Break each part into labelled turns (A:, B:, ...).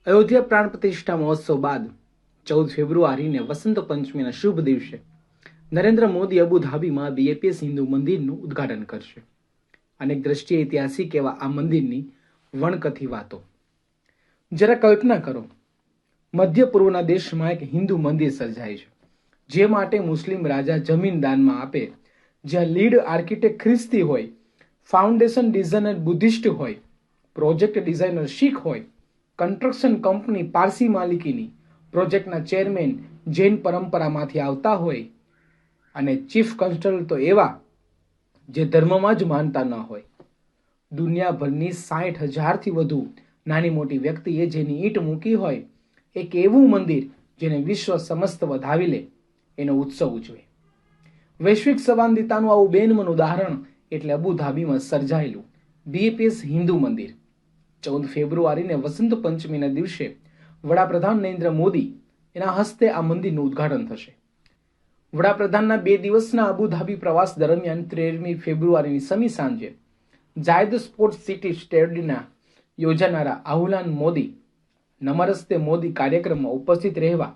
A: અયોધ્યા પ્રાણ પ્રતિષ્ઠા મહોત્સવ બાદ 14 ફેબ્રુઆરીને વસંત પંચમીના શુભ દિવસે નરેન્દ્ર મોદી અબુધાબીમાં બીએપીએસ હિન્દુ મંદિરનું ઉદ્ઘાટન કરશે. અનેક દ્રષ્ટિએ ઐતિહાસિક એવા આ મંદિરની વણકથી વાતો. જરા કલ્પના કરો, મધ્ય પૂર્વના દેશમાં એક હિન્દુ મંદિર સર્જાય છે, જે માટે મુસ્લિમ રાજા જમીન દાનમાં આપે, જ્યાં લીડ આર્કિટેક્ટ ખ્રિસ્તી હોય, ફાઉન્ડેશન ડિઝાઇનર બુદ્ધિસ્ટ હોય, પ્રોજેક્ટ ડિઝાઇનર શીખ હોય, કન્સ્ટ્રક્શન કંપની પારસી માલિકીની, પ્રોજેક્ટના ચેરમેન જૈન પરંપરામાંથી આવતા હોય અને ચીફ કન્સ્ટ્રક્ટર તો એવા જે ધર્મમાં જ માનતા ન હોય. દુનિયાભરની 60,000થી વધુ નાની મોટી વ્યક્તિએ જેની ઈંટ મૂકી હોય, એક એવું મંદિર જેને વિશ્વ સમસ્ત વધાવી લે, એનો ઉત્સવ ઉજવે. વૈશ્વિક સંવાદિતાનું આવું બેનમન ઉદાહરણ એટલે અબુધાબીમાં સર્જાયેલું બીએપીએસ હિન્દુ મંદિર. 14 ફેબ્રુઆરીને વસંત પંચમીના દિવસે વડાપ્રધાન નરેન્દ્ર મોદી એના હસ્તે આ મંદિરનું ઉદ્ઘાટન થશે. વડાપ્રધાનના 2 દિવસના અબુધાબી પ્રવાસ દરમિયાન 13મી ફેબ્રુઆરીની સમી સાંજે જાયદ સ્પોર્ટ્સ સિટી સ્ટેડિયમના યોજાનારા આહુલાન મોદી નમસ્તે મોદી કાર્યક્રમમાં ઉપસ્થિત રહેવા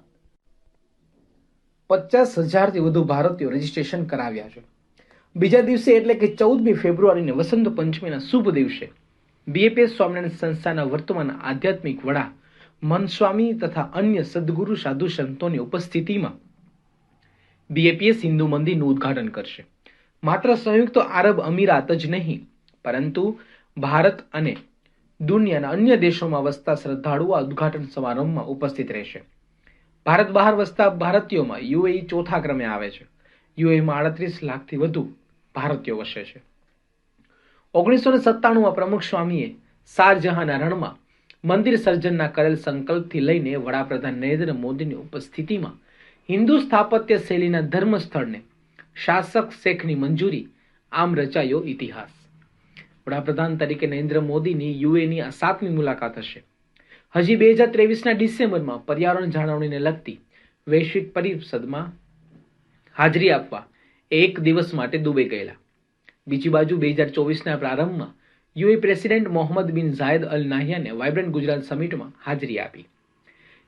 A: 50,000થી વધુ ભારતીયો રજીસ્ટ્રેશન કરાવ્યા છે. બીજા દિવસે એટલે કે 14મી ફેબ્રુઆરીને વસંત પંચમીના શુભ દિવસે બીએપીએસ સ્વામિનારાયણ સંસ્થાના વર્તમાન આધ્યાત્મિક વડા મનસ્વામી તથા અન્ય સદગુરુ સાધુ સંતોની ઉપસ્થિતિમાં બીએપીએસ હિન્દુ મંદિરનું ઉદ્ઘાટન કરશે. માત્ર સંયુક્ત આરબ અમીરાત જ નહીં, પરંતુ ભારત અને દુનિયાના અન્ય દેશોમાં વસતા શ્રદ્ધાળુઓ આ ઉદ્ઘાટન સમારંભમાં ઉપસ્થિત રહેશે. ભારત બહાર વસતા ભારતીયોમાં યુએઈ ચોથા ક્રમે આવે છે. યુએઈમાં 38 લાખથી વધુ ભારતીયો વસે છે. 1997માં પ્રમુખ સ્વામીએ શારજહાંના રણમાં મંદિર સર્જનના કરેલ સંકલ્પથી લઈને વડાપ્રધાન નરેન્દ્ર મોદીની ઉપસ્થિતિમાં હિન્દુ સ્થાપત્ય શૈલીના ધર્મસ્થળને શાસક શેખની મંજૂરી, આમ રચાયો ઇતિહાસ. વડાપ્રધાન તરીકે નરેન્દ્ર મોદીની યુએની આ 7મી મુલાકાત હશે. હજી 2023ના ડિસેમ્બરમાં પર્યાવરણ જાળવણીને લગતી વૈશ્વિક પરિષદમાં હાજરી આપવા એક દિવસ માટે દુબઈ ગયેલા. બીજી બાજુ 2024ના પ્રારંભમાં યુએ પ્રેસિડેન્ટ મોહમ્મદ બિન ઝાયદ અલ નાહયાને વાઇબ્રન્ટ ગુજરાત સમિટમાં હાજરી આપી.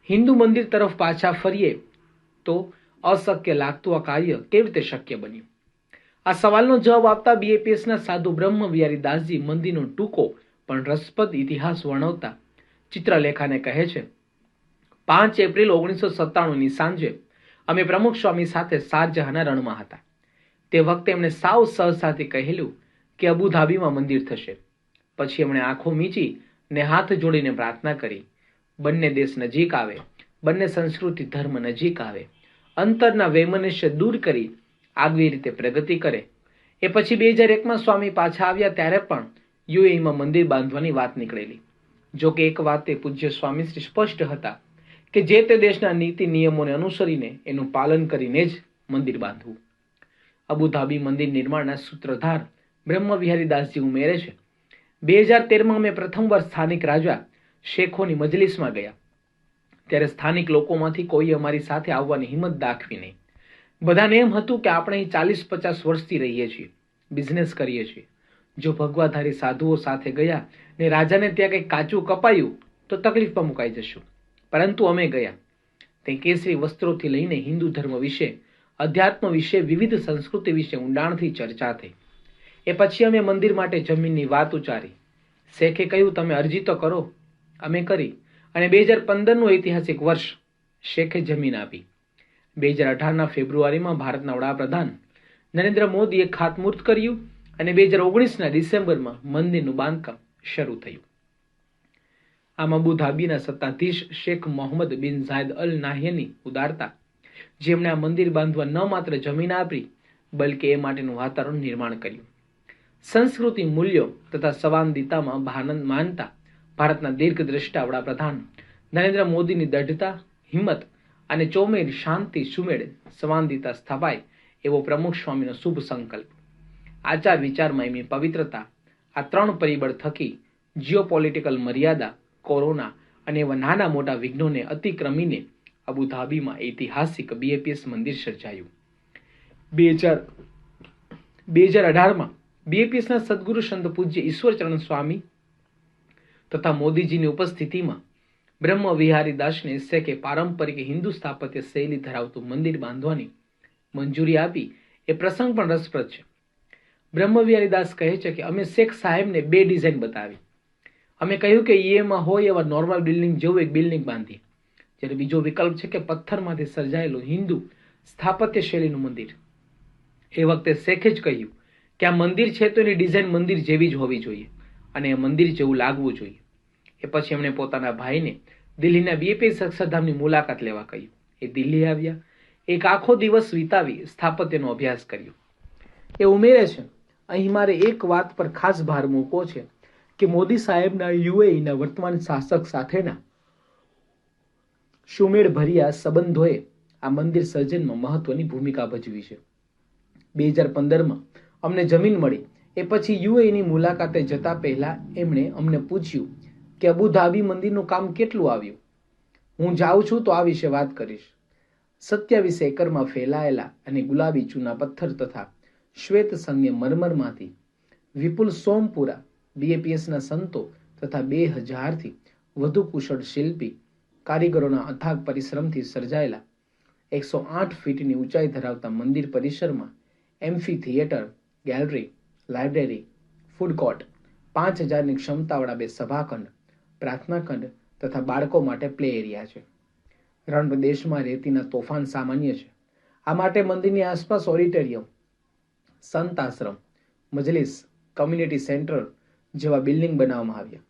A: હિન્દુ મંદિર તરફ પાછા ફરીએ તો અશક્ય લાગતું આ કાર્ય કેવી રીતે શક્ય બન્યું? આ સવાલનો જવાબ આપતા બીએપીએસના સાધુ બ્રહ્મ વિહારી દાસજી મંદિરનો ટૂંકો પણ રસપ્રદ ઇતિહાસ વર્ણવતા ચિત્રલેખાને કહે છે, 5 એપ્રિલ 1997ની સાંજે અમે પ્રમુખ સ્વામી સાથે શારજહાંના રણમાં હતા. તે વખતે એમણે સાવ સહજતાથી કહેલું કે અબુધાબીમાં મંદિર થશે. પછી એમણે આંખો મીચી ને હાથ જોડીને પ્રાર્થના કરી, બંને દેશ નજીક આવે, બંને સંસ્કૃતિ ધર્મ નજીક આવે, અંતરના વૈમનસ્ય દૂર કરી આગવી રીતે પ્રગતિ કરે. એ પછી 2001માં સ્વામી પાછા આવ્યા ત્યારે પણ યુએઈમાં મંદિર બાંધવાની વાત નીકળેલી. જો કે એક વાતે પૂજ્ય સ્વામીશ્રી સ્પષ્ટ હતા કે જે તે દેશના નીતિ નિયમોને અનુસરીને એનું પાલન કરીને જ મંદિર બાંધવું. અબુધાબી મંદિર નિર્માણના સૂત્રધાર બ્રહ્મ વિહારી દાસજી ઉમેરે છે, 2013માં અમે પ્રથમવાર સ્થાનિક રાજા શેખોની મજલિસમાં ગયા ત્યારે સ્થાનિક લોકોમાંથી કોઈ અમારી સાથે આવવાની હિંમત દાખવી નહીં. બધાને એમ હતું કે આપણે અહીં 40-50 વર્ષથી રહીએ છીએ, બિઝનેસ કરીએ છીએ. જો ભગવાધારી સાધુઓ સાથે ગયા ને રાજાને ત્યાં કંઈક કાચું કપાયું તો તકલીફમાં મુકાઈ જશું. પરંતુ અમે ગયા, તે કેસરી વસ્ત્રોથી લઈને હિન્દુ ધર્મ વિશે, અધ્યાત્મ વિશે, વિવિધ સંસ્કૃતિ વિશે ઊંડાણથી ચર્ચા થઈ. એ પછી અમે મંદિર માટે જમીનની વાત ઉચ્ચારી. શેખે કહ્યું, તમે અરજી તો કરો. અમે કરી અને 2015નું ઐતિહાસિક વર્ષ શેખે જમીન આપી. 2018ના ફેબ્રુઆરીમાં ભારતના વડાપ્રધાન નરેન્દ્ર મોદીએ ખાતમુહૂર્ત કર્યું અને 2019ના ડિસેમ્બરમાં મંદિરનું બાંધકામ શરૂ થયું. આમ અબુધાબીના સત્તાધીશ શેખ મોહમ્મદ બિન ઝાયદ અલ નાહયાની ઉદારતા, જેમણે આ મંદિર બાંધવા ન માત્ર જમીન આપી બલકે એ માટેનું વાતાવરણ નિર્માણ કર્યું. સંસ્કૃતિ મૂલ્યો તથા સંવાદિતામાં માનતા ભારતના દીર્ઘદ્રષ્ટા વડાપ્રધાન નરેન્દ્ર મોદીની દ્રઢતા, હિંમત અને ચોમેર શાંતિ સુમેળ સંવાદિતા સ્થપાય એવો પ્રમુખ સ્વામીનો શુભ સંકલ્પ. આચાર વિચારમાં એમની પવિત્રતા, આ 3 પરિબળ થકી જીઓપોલિટિકલ મર્યાદા, કોરોના અને એવા નાના મોટા વિઘ્નોને અતિક્રમીને અબુધાબીમાં ઐતિહાસિક બીએપીએસ મંદિર સર્જાયું. 2018માં બીએપીએસના સદગુરુ સંત પૂજ્ય ઈશ્વરચરણ સ્વામી તથા મોદીજીની ઉપસ્થિતિમાં બ્રહ્મ વિહારી દાસને શેખે પારંપરિક હિન્દુ સ્થાપત્ય શૈલી ધરાવતું મંદિર બાંધવાની મંજૂરી આપી એ પ્રસંગ પણ રસપ્રદ છે. બ્રહ્મ વિહારી દાસ કહે છે કે અમે શેખ સાહેબને 2 ડિઝાઇન બતાવી. અમે કહ્યું કે એમાં હોય એવા નોર્મલ બિલ્ડિંગ જેવું એક બિલ્ડિંગ બાંધી. જ્યારે બીજો વિકલ્પ છે કે પથ્થરમાંથી સર્જાયેલું હિન્દુ સ્થાપત્ય શૈલીનું મંદિર. એ વખતે શેખે જ કહ્યું કે આ મંદિર છે તો એની ડિઝાઇન મંદિર જેવી જ હોવી જોઈએ અને એ મંદિર જેવું લાગવું જોઈએ. એ પછી એમણે પોતાના ભાઈને દિલ્હીના બીએપી અક્ષરધામની મુલાકાત લેવા કહ્યું. એ દિલ્હી આવ્યા, એક આખો દિવસ વિતાવી સ્થાપત્યનો અભ્યાસ કર્યો. એ ઉમેરે છે, અહીં મારે એક વાત પર ખાસ ભાર મૂકવો છે કે મોદી સાહેબના યુએઈના વર્તમાન શાસક સાથેના સુમેળ ભર્યા સંબંધોએ આ મંદિર સર્જનમાં મહત્વની ભૂમિકા ભજવી છે. 2015માં અમને જમીન મળી એ પછી યુએઈની મુલાકાતે જતા પહેલા એમણે અમને પૂછ્યું કે અબુધાબી મંદિરનું કામ કેટલું આવ્યું. હું જાઉં છું તો આ વિશે વાત કરીશ. 27 એકરમાં ફેલાયેલા અને ગુલાબી ચૂના પથ્થર તથા શ્વેત સંગમરમરમાંથી વિપુલ સોમપુરા બીએપીએસના સંતો તથા 2000થી વધુ કુશળ શિલ્પી કારીગરોના અથાગ પરિશ્રમથી સર્જાયેલા 108 ફીટની ઊંચાઈ ધરાવતા મંદિર પરિસરમાં amphitheatre, gallery, library, food court, 5000ની ક્ષમતાવાળા 2 સભાખંડ, પ્રાર્થના ખંડ તથા બાળકો માટે પ્લે એરિયા છે. રણ પ્રદેશમાં રેતીના તોફાન સામાન્ય છે. આ માટે મંદિરની આસપાસ ઓડિટોરિયમ, સંત આશ્રમ, મજલિસ, કમ્યુનિટી સેન્ટર જેવા બિલ્ડિંગ બનાવવામાં આવ્યા.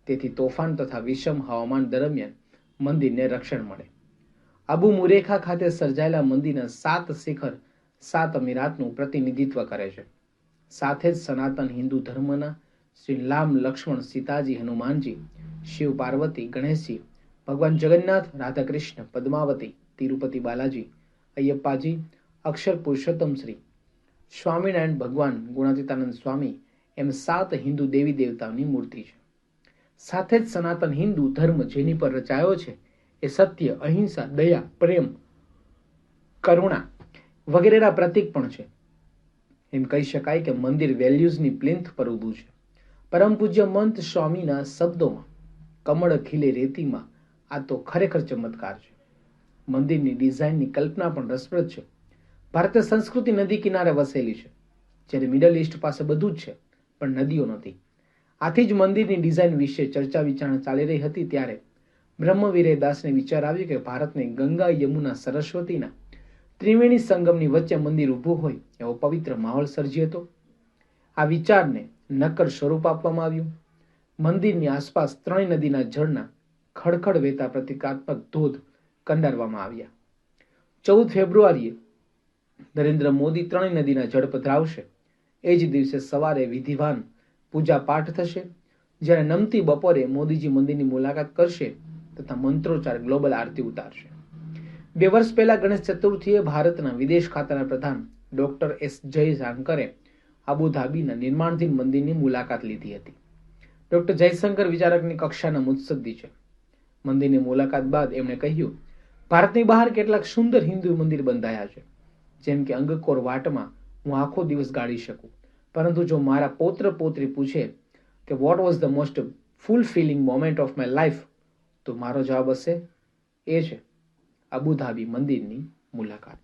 A: તેથી તોફાન તથા વિષમ હવામાન દરમિયાન મંદિરને રક્ષણ મળે. અબુ મુરેખા ખાતે સર્જાયેલા મંદિરના 7 શિખર 7 અમીરાતનું પ્રતિનિધિત્વ કરે છે. સાથે જ સનાતન હિન્દુ ધર્મના શ્રી રામ, લક્ષ્મણ, સીતાજી, હનુમાનજી, શિવ પાર્વતી, ગણેશજી, ભગવાન જગન્નાથ, રાધાકૃષ્ણ, પદ્માવતી, તિરુપતિ બાલાજી, અયપ્પાજી, અક્ષર પુરુષોત્તમ શ્રી, સ્વામિનારાયણ ભગવાન, ગુણાતીતાનંદ સ્વામી એમ 7 હિન્દુ દેવી દેવતાઓની મૂર્તિ છે. સાથે જ સનાતન હિન્દુ ધર્મ જેની પર રચાયો છે એ સત્ય, અહિંસા, દયા, પ્રેમ, કરુણા વગેરેના પ્રતીક પણ છે. એમ કહી શકાય કે મંદિર વેલ્યુઝની પ્લિન્થ પર ઊભું છે. પરમ પૂજ્ય મંત સ્વામીના શબ્દોમાં કમળ ખીલે રેતીમાં આ તો ખરેખર ચમત્કાર છે. મંદિરની ડિઝાઇનની કલ્પના પણ રસપ્રદ છે. ભારતીય સંસ્કૃતિ નદી કિનારે વસેલી છે, જ્યારે મિડલ ઇસ્ટ પાસે બધું જ છે પણ નદીઓ નથી. આથી જ મંદિરની ડિઝાઇન વિશે ચર્ચા વિચારણા ચાલી રહી હતી ત્યારે બ્રહ્મવીરે દાસને વિચાર આવ્યો કે ભારતને ગંગા, યમુના, સરસ્વતીના ત્રિવેણી સંગમની વચ્ચે મંદિર ઊભું હોય એવો પવિત્ર માહોલ સર્જી હતો. આ વિચારને નક્કર સ્વરૂપ આપવામાં આવ્યું. મંદિરની આસપાસ 3 નદીના જળના ખડખડ વહેતા પ્રતિકાત્મક ધોધ કંડારવામાં આવ્યા. 14 ફેબ્રુઆરીએ નરેન્દ્ર મોદી 3 નદીના જળ પધરાવશે. એ જ દિવસે સવારે વિધિવાન પૂજા પાઠ થશે. જ્યારે નમતી બપોરે મોદીજી મંદિરની મુલાકાત કરશે તથા મંત્રોચ્ચાર ગ્લોબલ આરતી ઉતારશે. 2 વર્ષ પહેલા ગણેશ ચતુર્થીએ ભારતના વિદેશ ખાતાના પ્રધાન ડોક્ટર એસ જયશંકરે અબુધાબીના નિર્માણધીન મંદિરની મુલાકાત લીધી હતી. ડોક્ટર જયશંકર વિચારકની કક્ષાના મુત્સદ્દી છે. મંદિરની મુલાકાત બાદ એમણે કહ્યું, ભારતની બહાર કેટલાક સુંદર હિન્દુ મંદિર બંધાયા છે, જેમ કે અંગકોર વાટમાં હું આખો દિવસ ગાળી શકું. પરંતુ જો મારા પૌત્ર પૌત્રી પૂછે કે what was the most fulfilling moment of my life, તો મારો જવાબ હશે એ છે અબુધાબી મંદિરની મુલાકાત.